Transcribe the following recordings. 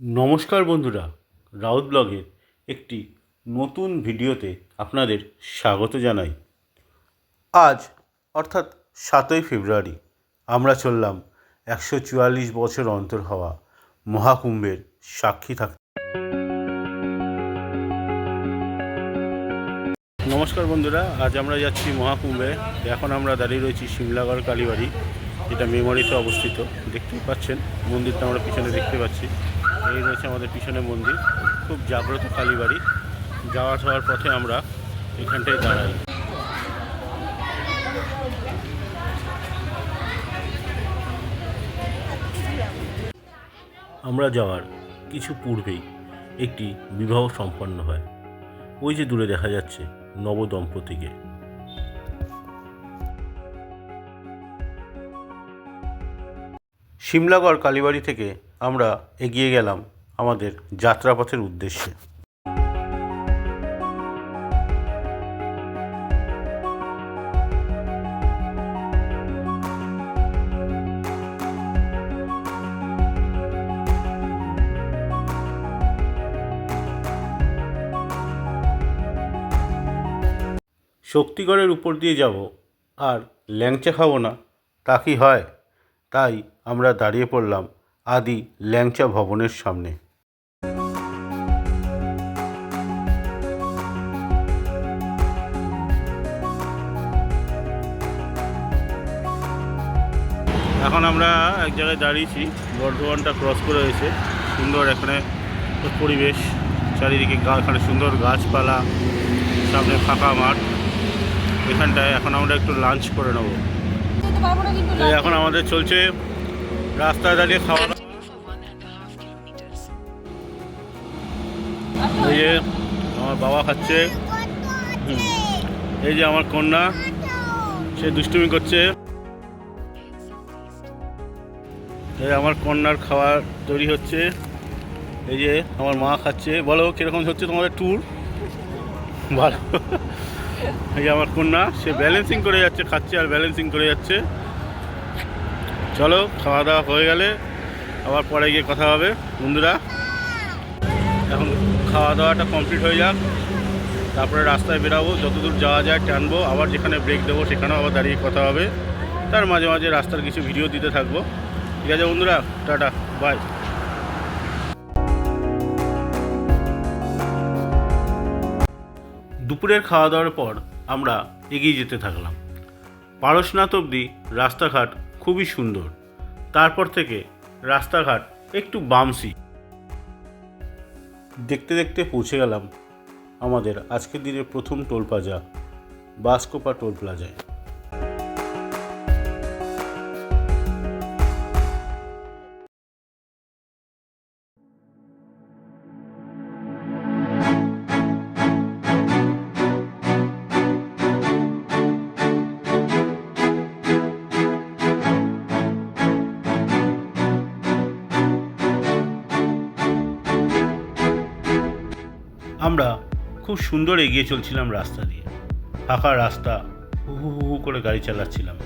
নমস্কার বন্ধুরা, রাউত ব্লগের একটি নতুন ভিডিওতে আপনাদের স্বাগত জানাই। আজ অর্থাৎ 7ই ফেব্রুয়ারি আমরা চললাম 144 বছর অন্তর হওয়া মহাকুম্ভের সাক্ষী থাকতে। নমস্কার বন্ধুরা, আজ আমরা যাচ্ছি মহাকুম্ভে। এখন আমরা দাঁড়িয়ে রয়েছি সিমলাগড় কালীবাড়ি, যেটা মেমোরিতে অবস্থিত। দেখতেই পাচ্ছেন মন্দিরটা আমরা পিছনে দেখতে পাচ্ছি। এই রয়েছে আমাদের পিছনে মন্দির, খুব জাগ্রত কালীবাড়ি। যাওয়ার পথে আমরা এখানটায় দাঁড়াই। আমরা যাওয়ার কিছু পূর্বেই একটি বিবাহ সম্পন্ন হয়। ওই যে দূরে দেখা যাচ্ছে নবদম্পতিকে। সিমলাগড় কালীবাড়ি থেকে আমরা এগিয়ে গেলাম আমাদের যাত্রাপথের উদ্দেশ্যে। শক্তিগড়ের উপর দিয়ে যাব আর ল্যাংচা খাবো না, তা কি হয়? তাই আমরা দাঁড়িয়ে পড়লাম আদি ল্যাংচা ভবনের সামনে। এখন আমরা এক জায়গায় দাঁড়িয়েছি, বর্ধমানটা ক্রস করে হয়েছে। সুন্দর এখানে পরিবেশ, চারিদিকে এখানে সুন্দর গাছপালা, সামনে ফাঁকা মাঠ। এখানটায় এখন আমরা একটু লাঞ্চ করে নেব। এখন আমাদের চলছে রাস্তায় দাঁড়িয়ে খাওয়া দাওয়া। এই যে আমার বাবা খাচ্ছে, এই যে আমার কন্যা, সে দুষ্টুমি করছে। এই আমার কন্যার খাবার তৈরি হচ্ছে। এই যে আমার মা খাচ্ছে। বলো কীরকম হচ্ছে তোমাদের ট্যুর? ভালো। এই যে আমার কন্যা, সে ব্যালেন্সিং করে যাচ্ছে, খাচ্ছে আর ব্যালেন্সিং করে যাচ্ছে। চলো, খাওয়া দাওয়া হয়ে গেলে আবার পরে গিয়ে কথা হবে বন্ধুরা। এখন খাওয়া দাওয়াটা কমপ্লিট হয়ে যাক, তারপরে রাস্তায় বেরাবো, যতদূর যাওয়া যায় টানবো। আবার যেখানে ব্রেক দেবো সেখানেও আবার দাঁড়িয়ে কথা হবে। তার মাঝে মাঝে রাস্তার কিছু ভিডিও দিতে থাকবো। ঠিক আছে বন্ধুরা, টাটা, বাই। দুপুরের খাওয়া দাওয়ার পর আমরা এগিয়ে যেতে থাকলাম। পারশনাথ অবধি রাস্তাঘাট খুবই সুন্দর। তারপর থেকে রাস্তাঘাট একটু বামসি। দেখতে দেখতে পৌঁছে গেলাম আমাদের আজকের দিনের প্রথম টোল প্লাজা, বাসকোপা টোল প্লাজায়। আমরা খুব সুন্দর এগিয়ে চলছিলাম রাস্তা দিয়ে, ফাঁকা রাস্তা, হু হু হু হু করে গাড়ি চালাচ্ছিলাম।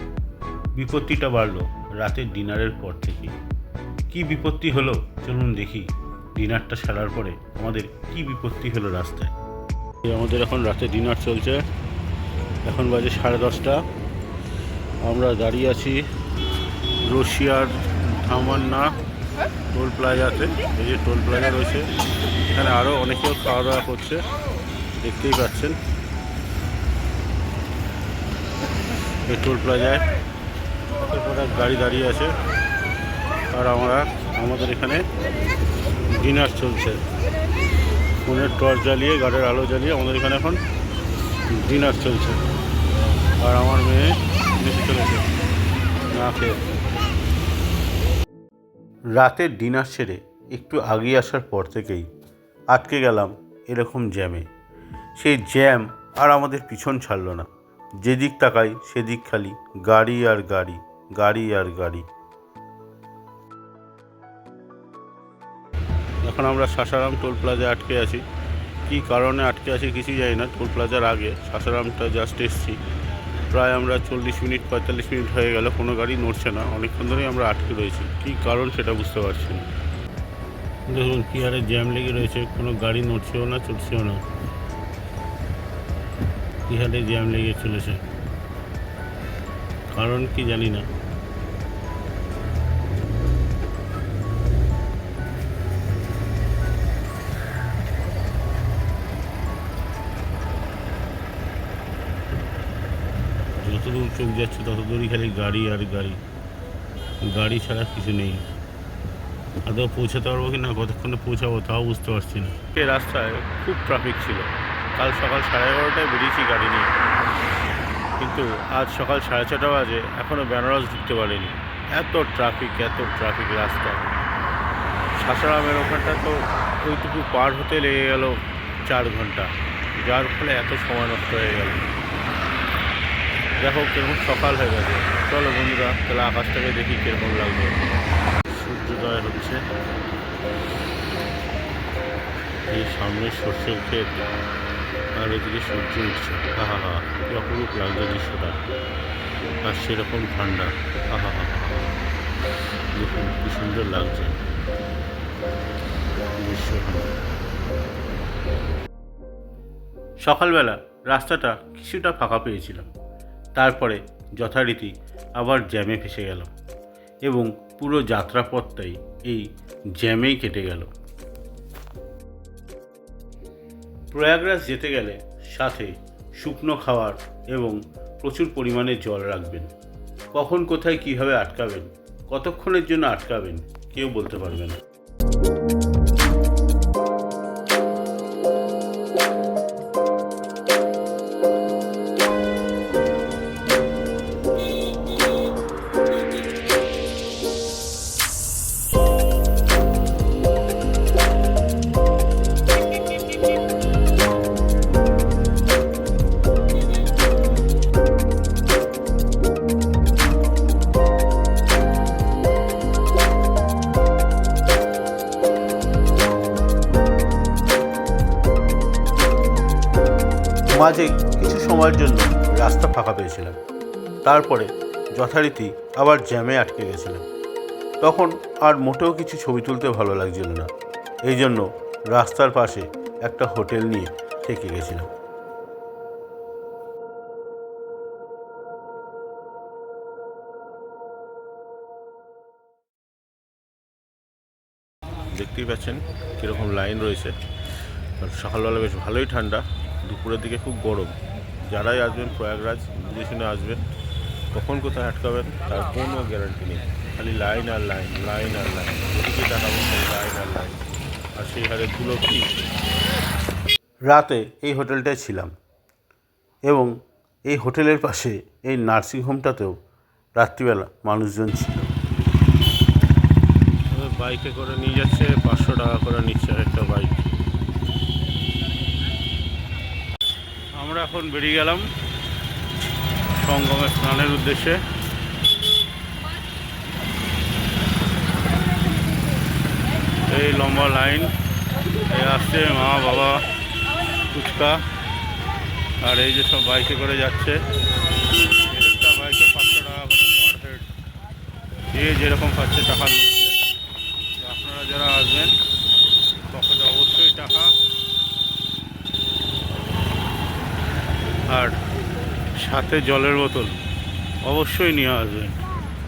বিপত্তিটা বাড়লো রাতের ডিনারের পর থেকে। কি বিপত্তি হলো চলুন দেখি। ডিনারটা সারার পরে আমাদের কি বিপত্তি হলো রাস্তায়। আমাদের এখন রাতে ডিনার চলছে, এখন বাজে 10:30। আমরা দাঁড়িয়ে আছি রশিয়ার ধামান্না টোল প্লাজাতে। এই যে টোল প্লাজা রয়েছে, এখানে আরও অনেকেও খাওয়া দাওয়া করছে, দেখতেই পাচ্ছেন। এই টোল প্লাজায় গাড়ি দাঁড়িয়ে আছে আর আমাদের এখানে ডিনার চলছে। ফোনের টর্চ জ্বালিয়ে, গাড়ির আলো জ্বালিয়ে আমাদের এখানে এখন ডিনার চলছে। আর আমার মেয়ে বেশি চলেছে না খেয়ে। রাতের ডিনার সেরে একটু আগিয়ে আসার পর থেকেই আটকে গেলাম এরকম জ্যামে। সেই জ্যাম আর আমাদের পিছন ছাড়ল না। যেদিক তাকাই সেদিক খালি গাড়ি আর গাড়ি, গাড়ি আর গাড়ি। এখন আমরা সাসারাম টোল প্লাজায় আটকে আছি। কী কারণে আটকে আছি কিছুই জানি না। টোল প্লাজার আগে সাসারামটা জাস্ট এসছি, প্রায় আমরা 40 মিনিট 45 মিনিট হয়ে গেল, কোনো গাড়ি নড়ছে না। অনেকক্ষণ ধরেই আমরা আটকে রয়েছি, কী কারণ সেটা বুঝতে পারছি না। দেখুন কি হারে জ্যাম লেগে রয়েছে, কোনো গাড়ি নড়ছেও না চড়ছেও না, কি হারে জ্যাম লেগে চলেছে, কারণ কি জানি না। যতদূর চোখ যাচ্ছে ততদূরই খালি গাড়ি আর গাড়ি, গাড়ি ছাড়া কিছু নেই। আদৌ পৌঁছাতে পারবো কি না, কতক্ষণে পৌঁছাবো তাও বুঝতে পারছি না। এই রাস্তায় খুব ট্রাফিক ছিল। কাল সকাল 11:30টায় বেরিয়েছি গাড়ি নিয়ে, কিন্তু আজ সকাল 6:30 বাজে এখনও বেনারস ঢুকতে পারিনি। এত ট্রাফিক রাস্তায়। সাসারামের ওখানটা তো ওইটুকু পার হতে লেগে গেল 4 ঘন্টা, যার ফলে এত সময় নষ্ট হয়ে গেল। দেখো কিরকম সকাল হয়ে গেছে। চলো বন্ধুরা, তাহলে আকাশটাকে দেখি কিরকম লাগবে। সূর্যোদয় হচ্ছে, এই সামনে সর্ষের ক্ষেত আর এদিকে সূর্য উঠছে। হা কি অপরূপ লাগছে দৃশ্যটা, আর সেরকম ঠান্ডা। হা দেখুন কি সুন্দর লাগছে দৃশ্যটা। সকালবেলা রাস্তাটা কিছুটা ফাঁকা পেয়েছিলাম, তারপরে যথারীতি আবার জ্যামে ফেসে গেল এবং পুরো যাত্রাপথটাই এই জ্যামেই কেটে গেল। প্রয়াগরাজ যেতে গেলে সাথে শুকনো খাবার এবং প্রচুর পরিমাণে জল রাখবেন। কখন কোথায় কীভাবে আটকাবেন, কতক্ষণের জন্য আটকাবেন, কেউ বলতে পারবে না। মাঝে কিছু সময়ের জন্য রাস্তা ফাঁকা পেয়েছিলাম, তারপরে যথারীতি আবার জ্যামে আটকে গেছিলাম। তখন আর মোটেও কিছু ছবি তুলতে ভালো লাগছিল না, এই জন্য রাস্তার পাশে একটা হোটেল নিয়ে থেকে গেছিলাম। দেখতেই পাচ্ছেন কীরকম লাইন রয়েছে। সকালবেলা বেশ ভালোই ঠান্ডা, দুপুরের দিকে খুব গরম। যারাই আসবেন প্রয়াগরাজ বুঝে শুনে আসবেন, কখন কোথায় আটকাবেন তার কোনো গ্যারান্টি নেই। খালি লাইন আর লাইন, লাইন আর লাইন, যেদিকে তাকাবেন খালি লাইন আর লাইন, আর সেই হারে ধুলো কি। রাতে এই হোটেলটায় ছিলাম এবং এই হোটেলের পাশে এই নার্সিংহোমটাতেও রাত্রিবেলা মানুষজন ছিল। বাইকে করে নিয়ে যাচ্ছে, 500 টাকা করে নিচ্ছে একটা বাইক। আমরা এখন বেরিয়ে গেলাম সঙ্গমে স্নানের উদ্দেশ্যে। এই লম্বা লাইন, এই আসছে মা বাবা ফুচকা, আর এই যে সব বাইকে করে যাচ্ছে। একটা বাইকে 500 টাকা করে পার হেড, যে যেরকম পাচ্ছে টাকা নিচ্ছে। আপনারা যারা আসবেন পকেটে অবশ্যই টাকা আর সাথে জলের বোতল অবশ্যই নিয়ে আসবেন।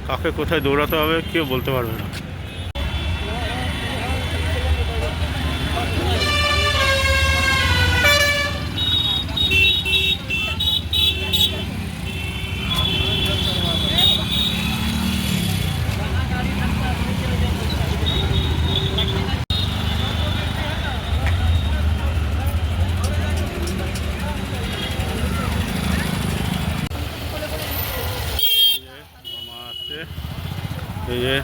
কাকে কোথায় দৌড়াতে হবে কেউ বলতে পারবে না। এই যে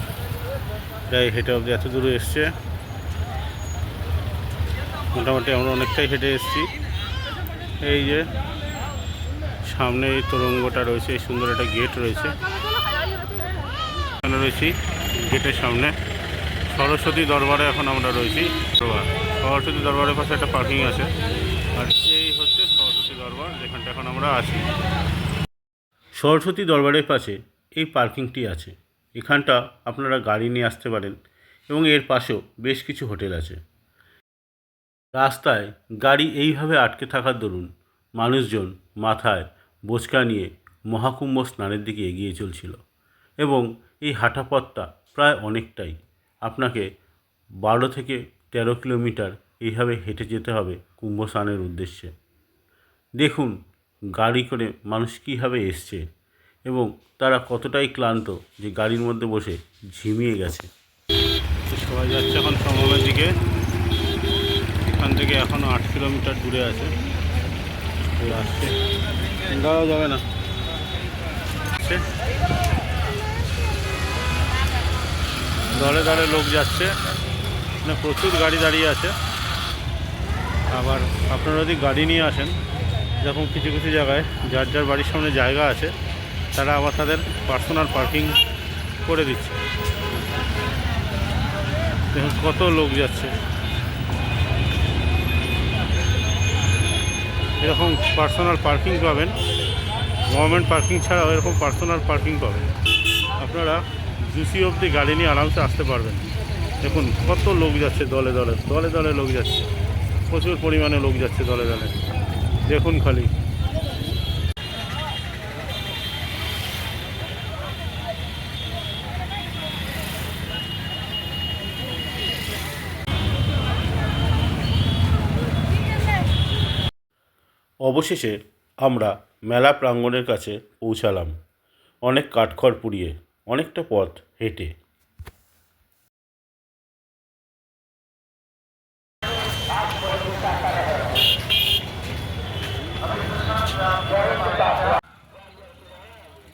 যাই হেঁটে অবধি এত দূরে এসছে, মোটামুটি আমরা অনেকটাই হেঁটে এসেছি। এই যে সামনে এই তোরঙ্গটা রয়েছে, এই সুন্দর একটা গেট রয়েছে, এখানে রয়েছি গেটের সামনে। সরস্বতী দরবারে এখন আমরা রয়েছি। সরস্বতী দরবারের পাশে একটা পার্কিং আছে, আর এই হচ্ছে সরস্বতী দরবার যেখানটা এখন আমরা আছি। সরস্বতী দরবারের পাশে এই পার্কিংটি আছে, এখানটা আপনারা গাড়ি নিয়ে আসতে পারেন এবং এর পাশেও বেশ কিছু হোটেল আছে। রাস্তায় গাড়ি এইভাবে আটকে থাকার দরুন মানুষজন মাথায় বোঁচকা নিয়ে মহাকুম্ভ স্নানের দিকে এগিয়ে চলছিল এবং এই হাঁটা পথটা প্রায় অনেকটাই। আপনাকে 12 থেকে 13 কিলোমিটার এইভাবে হেঁটে যেতে হবে কুম্ভ স্নানের উদ্দেশ্যে। দেখুন গাড়ি করে মানুষ কীভাবে এসছে এবং তারা কতটাই ক্লান্ত যে গাড়ির মধ্যে বসে ঝিমিয়ে গেছে। সবাই যাচ্ছে এখন সঙ্গমের দিকে। এখান থেকে এখনও 8 কিলোমিটার দূরে আছে। আসছে, যাওয়া যাবে না। দলে দলে লোক যাচ্ছে, মানে প্রচুর গাড়ি দাঁড়িয়ে আছে। আবার আপনারা যদি গাড়ি নিয়ে আসেন, যখন কিছু কিছু জায়গায় যার যার বাড়ির সামনে জায়গা আছে, তারা আবার তাদের পার্সোনাল পার্কিং করে দিচ্ছে। দেখুন কত লোক যাচ্ছে। এরকম পার্সোনাল পার্কিং পাবেন, গভর্নমেন্ট পার্কিং ছাড়াও এরকম পার্সোনাল পার্কিং পাবেন। আপনারা জুসি অবধি গাড়ি নিয়ে আরামসে আসতে পারবেন। দেখুন কত লোক যাচ্ছে, দলে দলে দলে দলে লোক যাচ্ছে, প্রচুর পরিমাণে লোক যাচ্ছে দলে দলে। দেখুন খালি অবশেষে আমরা মেলা প্রাঙ্গণের কাছে পৌঁছালাম, অনেক কাঠখড় পুড়িয়ে, অনেকটা পথ হেঁটে।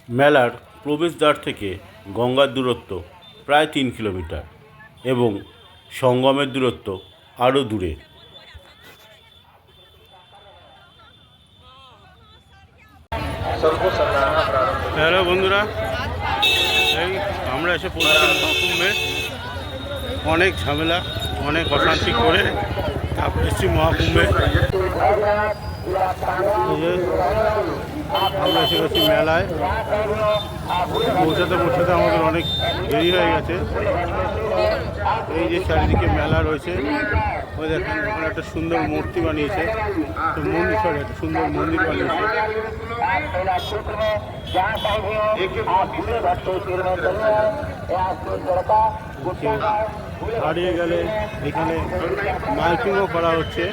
মেলার প্রবেশদ্বার থেকে গঙ্গার দূরত্ব প্রায় 3 কিলোমিটার এবং সঙ্গমের দূরত্ব আরও দূরে। হ্যালো বন্ধুরা, এই আমরা এসে পৌঁছেছি মহাকুম্ভে। অনেক ঝামেলা, অনেক অশান্তি করে এসেছি মহাকুম্ভে। আমরা এসে গেছি মেলায়। পৌঁছাতে পৌঁছাতে আমাদের অনেক দেরি হয়ে গেছে। এই যে চারিদিকে মেলা রয়েছে, ওই দেখেন ওখানে একটা সুন্দর মূর্তি বানিয়েছে, তো মন্দির, সরি একটা সুন্দর মন্দির বানিয়েছে। হারিয়ে গেলে এখানে মাইকিংও করা হচ্ছে।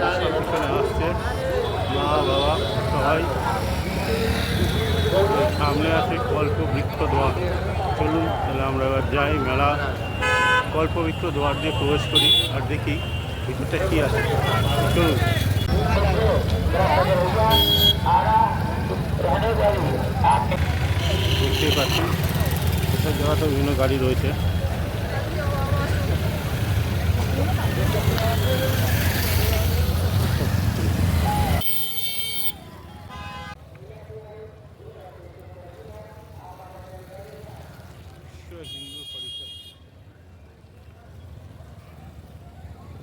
আসছে পিছনে, আসছে মা বাবা সবাই। সামনে আছে কল্পবৃক্ষ দ্বার। চলুন তাহলে আমরা এবার যাই মেলা, কল্পবৃক্ষ দ্বার দিয়ে প্রবেশ করি আর দেখি ভিতরটা কী আছে। চলুন। দেখতে পাচ্ছি এসব জায়গাতেও বিভিন্ন গাড়ি রয়েছে। हिंदू परिषद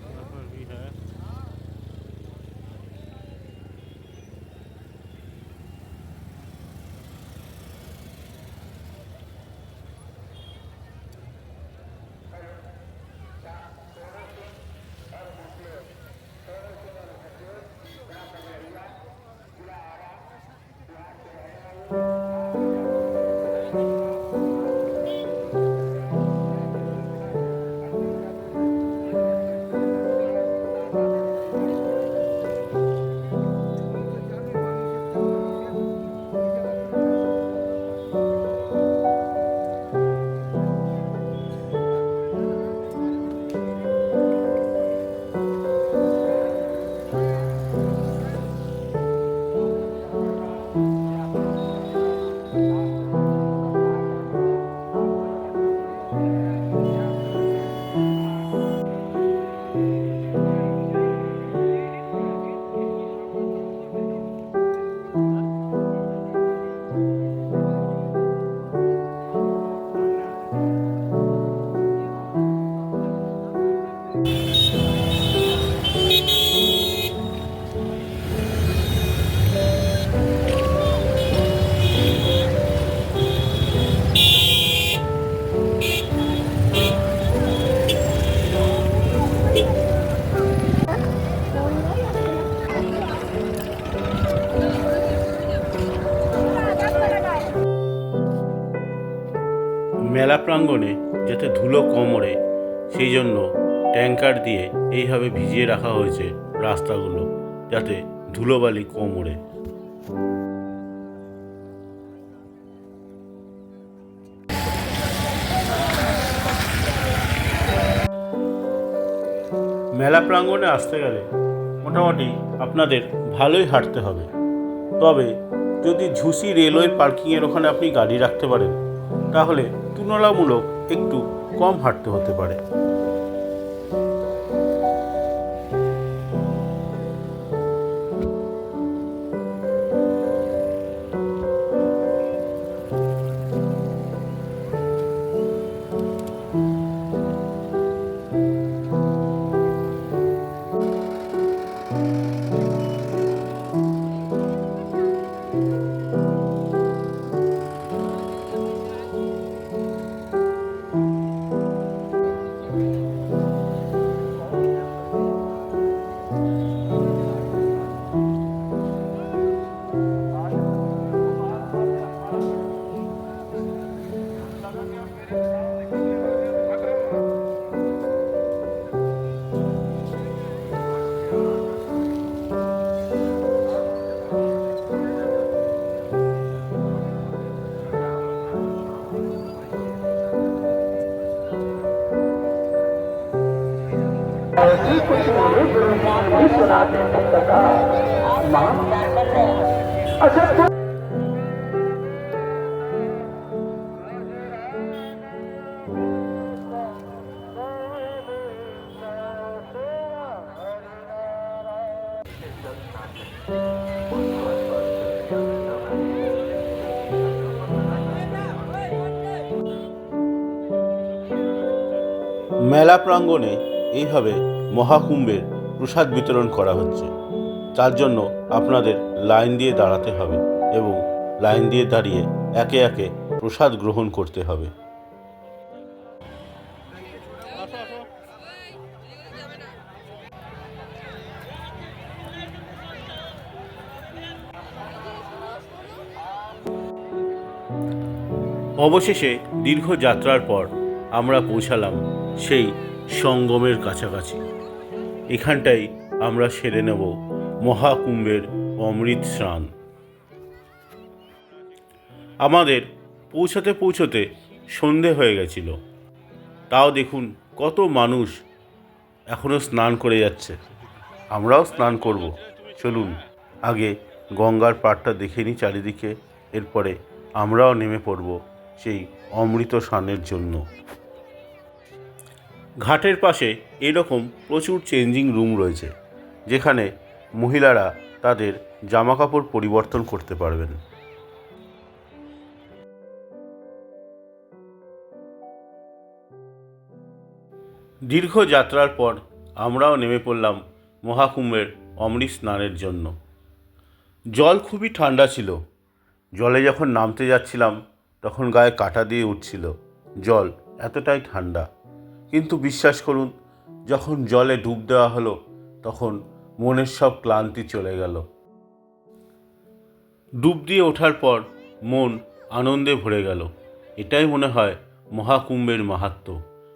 यहाँ पर भी है। মেলা প্রাঙ্গণে যাতে ধুলো কম ওড়ে সেই জন্য ট্যাঙ্কার দিয়ে এইভাবে ভিজিয়ে রাখা হয়েছে রাস্তাগুলো, যাতে ধুলোবালি কম ওড়ে। মেলা প্রাঙ্গণে আসতে গেলে মোটামুটি আপনাদের ভালোই হাঁটতে হবে, তবে যদি ঝুসি রেলওয়ে পার্কিংয়ের ওখানে আপনি গাড়ি রাখতে পারেন তাহলে তুলনামূলক একটু কম হাঁটতে হতে পারে। মেলা প্রাঙ্গণে এইভাবে মহাকুম্ভের প্রসাদ বিতরণ করা হচ্ছে, তার জন্য আপনাদের লাইন দিয়ে দাঁড়াতে হবে এবং লাইন দিয়ে দাঁড়িয়ে একে একে প্রসাদ গ্রহণ করতে হবে। অবশেষে দীর্ঘ যাত্রার পর আমরা পৌঁছালাম সেই সঙ্গমের কাছাকাছি। এখানটাই আমরা সেরে নেব মহাকুম্ভের অমৃত স্নান। আমাদের পৌঁছাতে পৌঁছতে সন্ধে হয়ে গেছিল, তাও দেখুন কত মানুষ এখনও স্নান করে যাচ্ছে। আমরাও স্নান করব, চলুন আগে গঙ্গার পাড়টা দেখে নিই চারিদিকে, এরপরে আমরাও নেমে পড়ব সেই অমৃত স্নানের জন্য। ঘাটের পাশে এরকম প্রচুর চেঞ্জিং রুম রয়েছে, যেখানে মহিলারা তাদের জামাকাপড় পরিবর্তন করতে পারবেন। দীর্ঘ যাত্রার পর আমরাও নেমে পড়লাম মহাকুম্ভের অমৃত স্নানের জন্য। জল খুবই ঠান্ডা ছিল, জলে যখন নামতে যাচ্ছিলাম তখন গায়ে কাঁটা দিয়ে উঠছিল, জল এতটাই ঠান্ডা। কিন্তু বিশ্বাস করুন, যখন জলে ডুব দেওয়া হলো তখন মনের সব ক্লান্তি চলে গেল। ডুব দিয়ে ওঠার পর মন আনন্দে ভরে গেল। এটাই মনে হয় মহাকুম্ভের মাহাত্ম্য।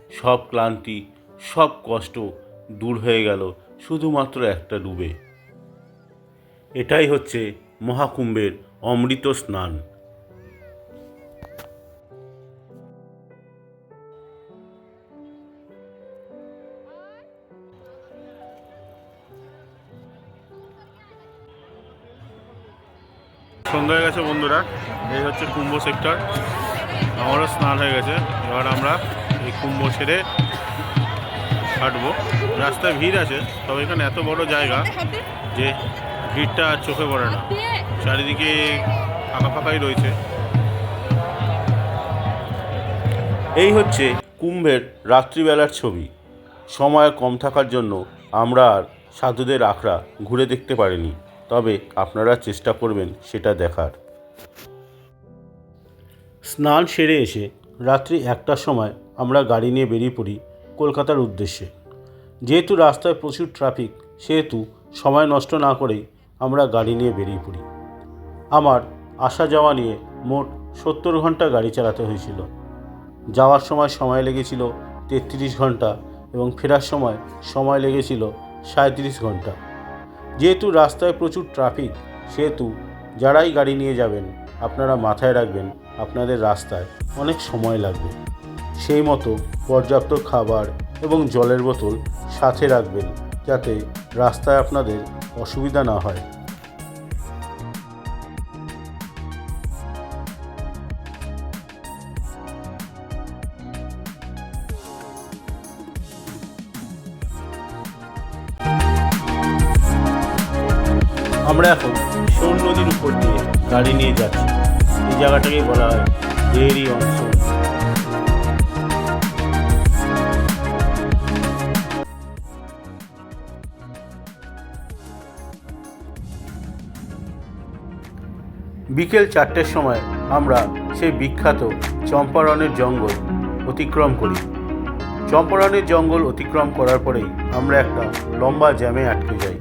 সব ক্লান্তি, সব কষ্ট দূর হয়ে গেল শুধুমাত্র একটা ডুবে। এটাই হচ্ছে মহাকুম্ভের অমৃত স্নান। সন্ধ্যা হয়ে গেছে বন্ধুরা, এই হচ্ছে কুম্ভ সেক্টর। আমারও স্নান হয়ে গেছে, এবার আমরা এই কুম্ভ ছেড়ে হাঁটবো। রাস্তায় ভিড় আছে, তবে এখানে এত বড় জায়গা যে ভিড়টা আর চোখে পড়ে না, চারিদিকে ফাঁকা ফাঁকাই রয়েছে। এই হচ্ছে কুম্ভের রাত্রিবেলার ছবি। সময় কম থাকার জন্য আমরা আর সাধুদের আখড়া ঘুরে দেখতে পারিনি, তবে আপনারা চেষ্টা করবেন সেটা দেখার। স্নান সেরে এসে রাত্রি 1টার সময় আমরা গাড়ি নিয়ে বেরিয়ে পড়ি কলকাতার উদ্দেশ্যে। যেহেতু রাস্তায় প্রচুর ট্রাফিক, সেহেতু সময় নষ্ট না করেই আমরা গাড়ি নিয়ে বেরিয়ে পড়ি। আমার আসা যাওয়া নিয়ে মোট 70 ঘন্টা গাড়ি চালাতে হয়েছিল। যাওয়ার সময় লেগেছিল 33 ঘন্টা এবং ফেরার সময় লেগেছিল 37 ঘন্টা। যেহেতু রাস্তায় প্রচুর ট্রাফিক, সেহেতু যারাই গাড়ি নিয়ে যাবেন আপনারা মাথায় রাখবেন আপনাদের রাস্তায় অনেক সময় লাগবে। সেই মতো পর্যাপ্ত খাবার এবং জলের বোতল সাথে রাখবেন, যাতে রাস্তায় আপনাদের অসুবিধা না হয়। আমরা এখন সোন নদীর উপর দিয়ে গাড়ি নিয়ে যাচ্ছি। এই জায়গাটাকে বলা হয় দেহরি অন সোন। বিকেল 4টের সময় আমরা সেই বিখ্যাত চম্পারণের জঙ্গল অতিক্রম করি। চম্পারণের জঙ্গল অতিক্রম করার পরেই আমরা একটা লম্বা জ্যামে আটকে যাই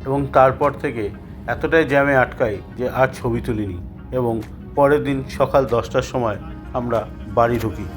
এবং তারপর থেকে এতটাই জ্যামে আটকাই যে আর ছবি তুলিনি এবং পরের দিন সকাল 10টার সময় আমরা বাড়ি ঢুকি।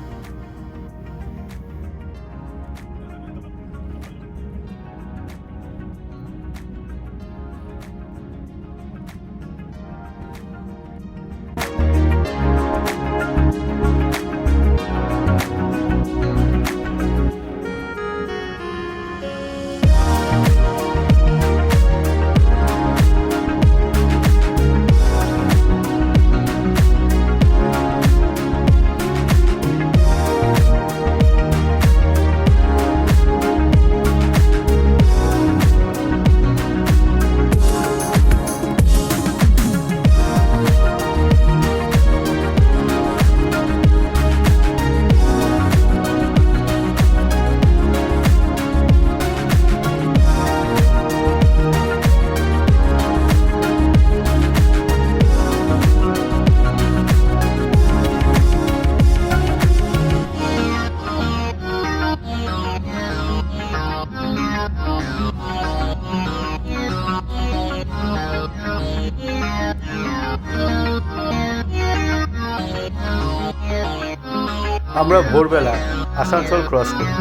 আমরা ভোরবেলা আসানসোল ক্রস করি,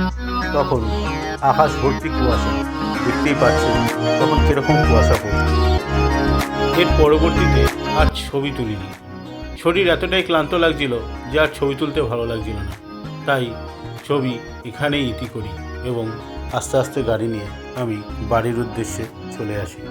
তখন আকাশ ভর্তি কুয়াশা। দেখতেই পাচ্ছেন তখন কীরকম কুয়াশা পড়ছে। এর পরবর্তীতে আর ছবি তুলিনি। শরীর এতটাই ক্লান্ত লাগছিল যে আর ছবি তুলতে ভালো লাগছিল না, তাই ছবি এখানেই ইতি করি এবং আস্তে আস্তে গাড়ি নিয়ে আমি বাড়ির উদ্দেশ্যে চলে আসি।